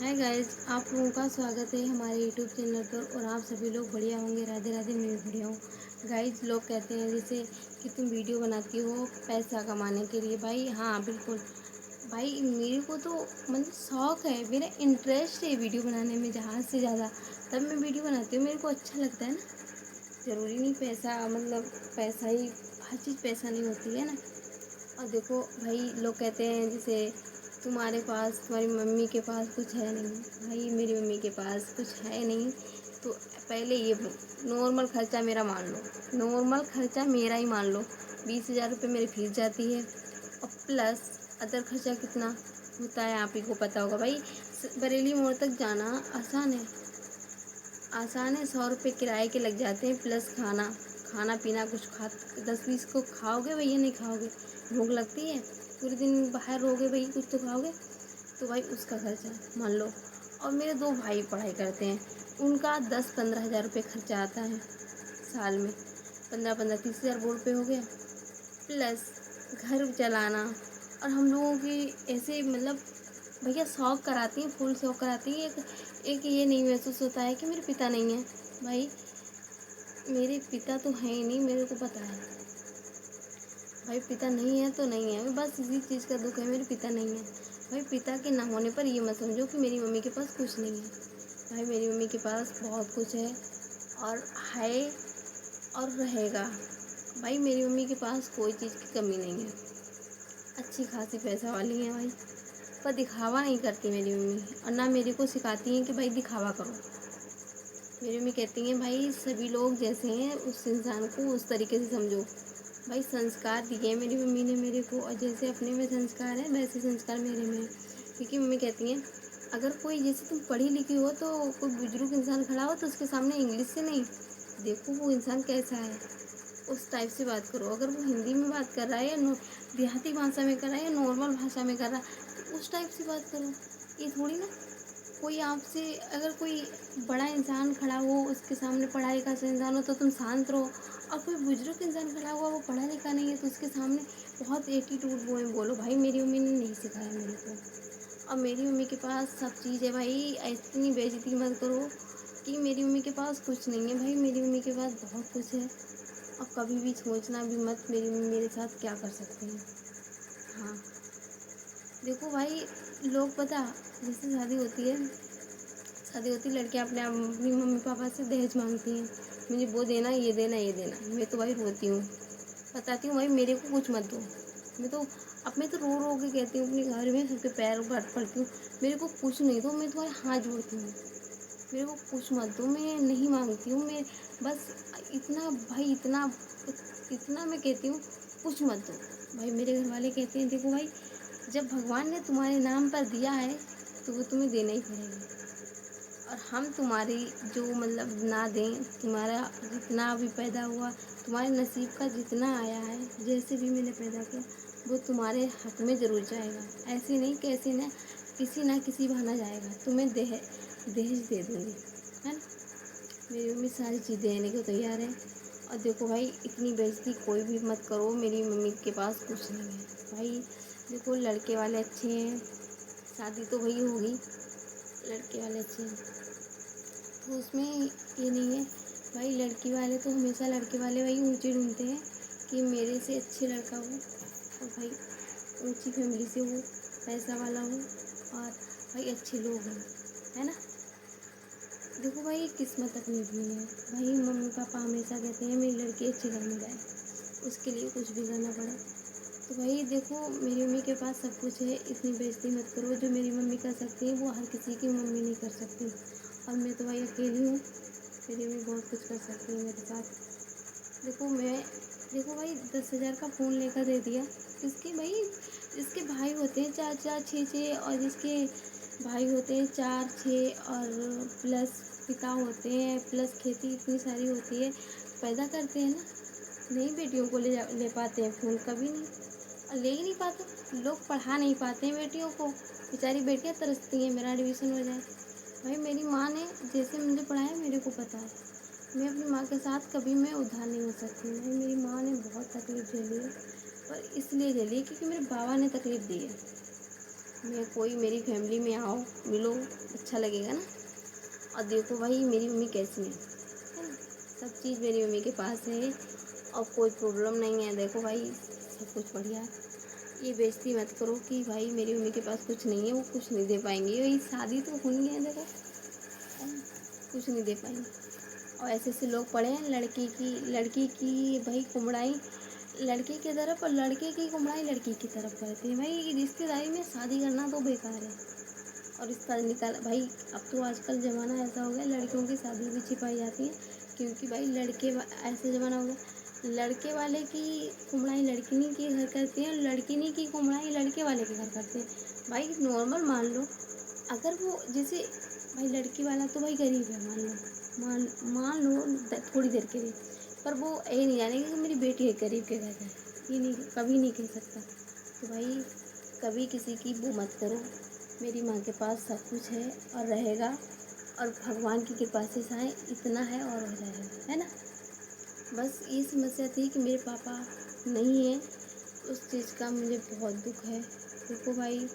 Hi guys, आप लोगों का स्वागत है हमारे यूट्यूब चैनल पर। और आप सभी लोग बढ़िया होंगे। राधे राधे, मैं भी बढ़िया हूँ। गाइस, लोग कहते हैं जैसे कि तुम वीडियो बनाती हो पैसा कमाने के लिए। भाई हाँ, बिल्कुल भाई, मेरे को तो मतलब शौक है, मेरा इंटरेस्ट है वीडियो बनाने में जहाँ से ज़्यादा। तब मैं वीडियो बनाती हूँ, मेरे को अच्छा लगता है ना। ज़रूरी नहीं पैसा, मतलब पैसा ही हर चीज़ पैसा नहीं होती है ना। और देखो भाई, लोग कहते हैं जैसे तुम्हारे पास, तुम्हारी मम्मी के पास कुछ है नहीं। भाई मेरी मम्मी के पास कुछ है नहीं। तो पहले ये नॉर्मल खर्चा मेरा मान लो। नॉर्मल खर्चा मेरा ही मान लो, 20,000 रुपये मेरी फीस जाती है। और प्लस अदर खर्चा कितना होता है आप ही को पता होगा भाई। बरेली मोड़ तक जाना आसान है। आसान है, 100 रुपये किराए के लग जाते हैं, प्लस खाना खाना पीना कुछ खा 10-20 को खाओगे भैया, नहीं खाओगे? भूख लगती है, पूरे दिन बाहर रहोगे भाई, कुछ तो खाओगे। तो भाई उसका खर्चा मान लो। और मेरे दो भाई पढ़ाई करते हैं, उनका 10-15 हज़ार रुपये खर्चा आता है साल में। 15-15 30 हज़ार बोर्ड पे हो गया, प्लस घर चलाना। और हम लोगों की ऐसे मतलब भैया शौक कराती हैं, फुल शौक कराती हैं। एक एक ये नहीं महसूस होता है कि मेरे पिता नहीं हैं। भाई मेरे पिता तो हैं ही नहीं, मेरे को पता है। भाई पिता नहीं है तो नहीं है, बस इसी चीज़ का दुख है, मेरे पिता नहीं है। भाई पिता के ना होने पर ये मत समझो कि मेरी मम्मी के पास कुछ नहीं है। भाई मेरी मम्मी के पास बहुत कुछ और है और रहेगा। भाई मेरी मम्मी के पास कोई चीज़ की कमी नहीं है, अच्छी खासी पैसा वाली है भाई। पर दिखावा नहीं करती मेरी मम्मी, और ना मेरे को सिखाती हैं कि भाई दिखावा करो। मेरी मम्मी कहती हैं भाई सभी लोग जैसे हैं उस इंसान को उस तरीके से समझो। भाई संस्कार दिए मेरी मम्मी ने मेरे को, और जैसे अपने में संस्कार है वैसे संस्कार मेरे में है। क्योंकि मम्मी कहती हैं अगर कोई, जैसे तुम पढ़ी लिखी हो तो कोई बुजुर्ग इंसान खड़ा हो तो उसके सामने इंग्लिश से नहीं, देखो वो इंसान कैसा है, उस टाइप से बात करो। अगर वो हिंदी में बात कर रहा है या देहाती भाषा में कर रहा है या नॉर्मल भाषा में कर रहा है तो उस टाइप से बात करो। ये थोड़ी ना कोई आपसे, अगर कोई बड़ा इंसान खड़ा हो उसके सामने पढ़ा लिखा सा इंसान हो तो तुम शांत रहो। और कोई बुजुर्ग इंसान खड़ा हुआ वो पढ़ा लिखा नहीं है तो उसके सामने बहुत एटीट्यूड वो में बोलो। भाई मेरी मम्मी ने नहीं सिखाया मेरे को। और मेरी मम्मी के पास सब चीज़ है भाई, इतनी बेइज्जती मत करो कि मेरी मम्मी के पास कुछ नहीं है। भाई मेरी मम्मी के पास बहुत कुछ है। और कभी भी सोचना भी मत मेरी मम्मी मेरे साथ क्या कर सकते हैं। हाँ देखो भाई, लोग पता, जैसे शादी होती लड़कियां अपनी मम्मी पापा से दहेज मांगती हैं, मुझे वो देना, ये देना, ये देना। मैं तो भाई रोती हूँ, बताती हूँ भाई मेरे को कुछ मत दो। मैं तो रो रो के कहती हूँ अपने घर में सबके पैर पड़ती हूँ, मेरे को कुछ नहीं दो, मैं तुम्हारे हाथ जोड़ती हूँ, मेरे को कुछ मत दो, मैं नहीं मांगती हूँ। मैं बस इतना भाई, इतना इतना मैं कहती हूँ, कुछ मत दो। भाई मेरे घर वाले कहते हैं देखो भाई, जब भगवान ने तुम्हारे नाम पर दिया है तो वो तुम्हें देना ही पड़ेगा। और हम तुम्हारी जो मतलब ना दें, तुम्हारा जितना भी पैदा हुआ, तुम्हारे नसीब का जितना आया है, जैसे भी मैंने पैदा किया वो तुम्हारे हक में ज़रूर जाएगा। ऐसे नहीं, कैसे ना किसी बहाना जाएगा। तुम्हें दहेज दे दूँगी, है ना। मेरी मम्मी सारी चीज़ देने को तैयार है। और देखो भाई, इतनी बेइज्जती कोई भी मत करो, मेरी मम्मी के पास कुछ नहीं है। भाई देखो, लड़के वाले अच्छे हैं, शादी तो वही होगी, लड़के वाले अच्छे हैं तो उसमें ये नहीं है। भाई लड़की वाले तो हमेशा, लड़के वाले भाई ऊंचे ढूंढते हैं कि मेरे से अच्छे लड़का हो, और भाई ऊंची फैमिली से हो, पैसा वाला हो, और भाई अच्छे लोग हों, है ना। देखो भाई, किस्मत अपनी अपनी है। भाई मम्मी पापा हमेशा कहते हैं मेरी लड़की अच्छे घर में जाए, उसके लिए कुछ भी करना पड़े। तो भाई देखो, मेरी मम्मी के पास सब कुछ है, इतनी बेइज्जती मत करो। जो मेरी मम्मी कर सकती है वो हर किसी की मम्मी नहीं कर सकती। और मैं तो भाई अकेली हूँ, मेरी मम्मी बहुत कुछ कर सकती है मेरे साथ। देखो मैं देखो भाई, 10,000 का फ़ोन लेकर दे दिया, जिसके भाई, जिसके भाई होते हैं 4-4 6-6, और जिसके भाई होते हैं 4-6, और प्लस पिता होते हैं, प्लस खेती इतनी सारी होती है, पैदा करते हैं ना। नहीं बेटियों को ले पाते हैं फ़ोन, कभी नहीं। और ले ही नहीं पाते, लोग पढ़ा नहीं पाते हैं बेटियों को। बेचारी बेटियाँ तरसती हैं मेरा एडमिशन हो जाए। भाई मेरी माँ ने जैसे मुझे पढ़ाया मेरे को पता है, मैं अपनी माँ के साथ कभी मैं उधार नहीं हो सकती। भाई मेरी माँ ने बहुत तकलीफ़ झेली है, पर इसलिए झेली है क्योंकि मेरे बाबा ने तकलीफ़ दी है। मैं कोई मेरी फैमिली में आओ, मिलो, अच्छा लगेगा ना। और देखो भाई मेरी मम्मी कैसी है ना। सब चीज़ मेरी मम्मी के पास है और कोई प्रॉब्लम नहीं है। देखो भाई सब कुछ बढ़िया है। ये बेइज्जती मत करो कि भाई मेरी मम्मी के पास कुछ नहीं है, वो कुछ नहीं दे पाएंगी। वही शादी तो हुई है, देखो है ना, कुछ नहीं दे पाएंगी। और ऐसे ऐसे लोग पड़े हैं, लड़की की भाई कुमड़ाई लड़के की तरफ और लड़के की कुमड़ाई लड़की की तरफ करते हैं। भाई रिश्तेदारी में शादी करना तो बेकार है। और रिश्ता निकाल भाई, अब तो आजकल ज़माना ऐसा हो गया, लड़कियों की शादी भी छिपाई जाती है। क्योंकि भाई ऐसा ज़माना हो गया, लड़के वाले की कुमड़ाई लड़किनी के घर करते हैं, लड़किनी की कुमड़ाई लड़के वाले के घर करते हैं। भाई नॉर्मल मान लो, अगर वो जैसे भाई लड़की वाला तो भाई गरीब है, मान मान लो थोड़ी देर के लिए, पर वो ये नहीं जानेगा कि मेरी बेटी है गरीब के घर है। ये नहीं, कभी नहीं कह सकता। तो भाई कभी किसी की वो मत करो। मेरी माँ के पास सब कुछ है और रहेगा, और भगवान की कृपा से शायद इतना है और हो जाएगा, है ना। बस ये समस्या थी कि मेरे पापा नहीं है, उस चीज़ का मुझे बहुत दुख है। देखो भाई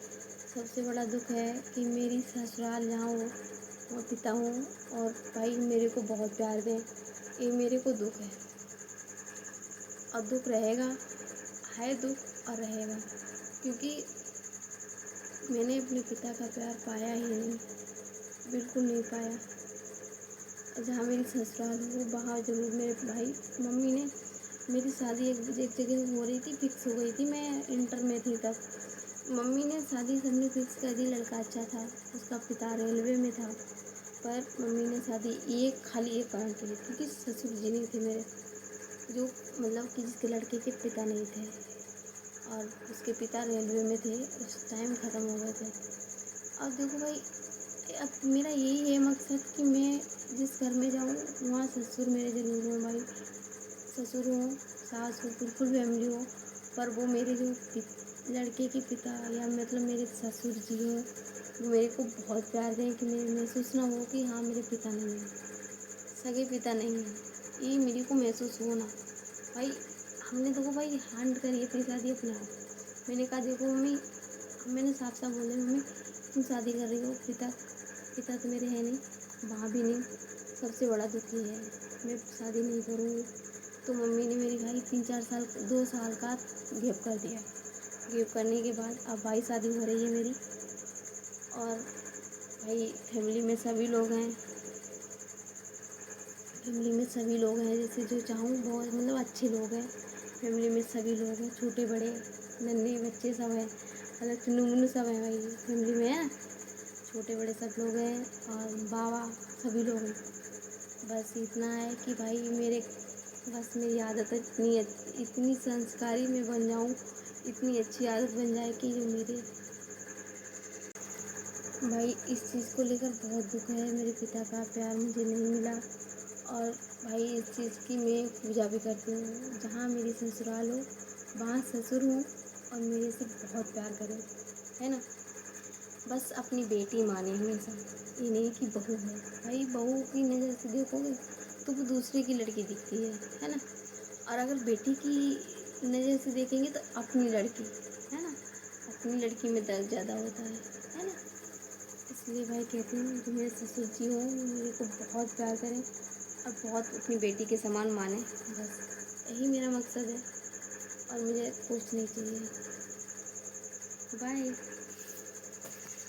सबसे बड़ा दुख है कि मेरी ससुराल जहाँ हो वहाँ पिता हूँ, और भाई मेरे को बहुत प्यार दें, ये मेरे को दुख है। और दुख रहेगा, है दुख और रहेगा, क्योंकि मैंने अपने पिता का प्यार पाया ही नहीं, बिल्कुल नहीं पाया। जहाँ मेरी ससुराल है वहाँ ज़रूर मेरे भाई मम्मी ने मेरी शादी एक जगह हो रही थी, फिक्स हो गई थी, मैं इंटर में थी तब। मम्मी ने शादी सबने फिक्स कर दी, लड़का अच्छा था, उसका पिता रेलवे में था। पर मम्मी ने शादी खाली एक कारण के लिए, क्योंकि ससुर जी नहीं थे मेरे, जो मतलब कि जिसके लड़के के पिता नहीं थे, और उसके पिता रेलवे में थे, उस टाइम ख़त्म हो गए थे। अब देखो भाई, अब मेरा यही है मकसद कि मैं जिस घर में जाऊँ वहाँ ससुर मेरे ज़रूर हों भाई, ससुर हों, सास हो, बिल्कुल फैमिली हो। पर वो मेरे जो लड़के के पिता या मतलब मेरे ससुर जी हों, वो मेरे को बहुत प्यार दें, कि मेरे महसूस ना हो कि हाँ मेरे पिता नहीं हैं, सगे पिता नहीं हैं, ये मेरे को महसूस हो ना। भाई हमने देखो भाई हैंड करी अपनी शादी अपने आप। मैंने कहा देखो मम्मी, मैंने साफ साफ बोला मम्मी तुम शादी कर रही हो, पिता पिता तो मेरे है नहीं, माँ भी नहीं, सबसे बड़ा दुख ये है, मैं शादी नहीं करूँगी। तो मम्मी ने मेरी भाई 3-4 साल 2 साल का गैप कर दिया। गैप करने के बाद अब भाई शादी हो रही है मेरी, और भाई फैमिली में सभी लोग हैं, जैसे जो चाहूँ बहुत मतलब अच्छे लोग हैं। फैमिली में सभी लोग हैं, छोटे बड़े नन्हे बच्चे सब हैं, अलग टुन्नू मुन्नू सब हैं भाई फैमिली में है, छोटे बड़े सब लोग हैं, और बाबा सभी लोग हैं। बस इतना है कि भाई बस मेरी आदत इतनी संस्कारी मैं बन जाऊँ, इतनी अच्छी आदत बन जाए कि जो मेरे भाई इस चीज़ को लेकर बहुत दुख है, मेरे पिता का प्यार मुझे नहीं मिला। और भाई इस चीज़ की मैं पूजा भी करती हूँ, जहाँ मेरी ससुराल हो वहाँ ससुर हूँ और मेरे से बहुत प्यार करें, है ना। बस अपनी बेटी माने हमेशा, ये नहीं कि बहू है। भाई बहू की नज़र से देखोगे तो वो दूसरे की लड़की दिखती है ना। और अगर बेटी की नज़र से देखेंगे तो अपनी लड़की, है ना, अपनी लड़की में दर्द ज़्यादा होता है ना। इसलिए भाई कहती हूँ जो मेरे ससुर जी हों मेरे को बहुत प्यार करें और बहुत अपनी बेटी के समान माने, बस यही मेरा मकसद है, और मुझे कुछ नहीं चाहिए। बाय।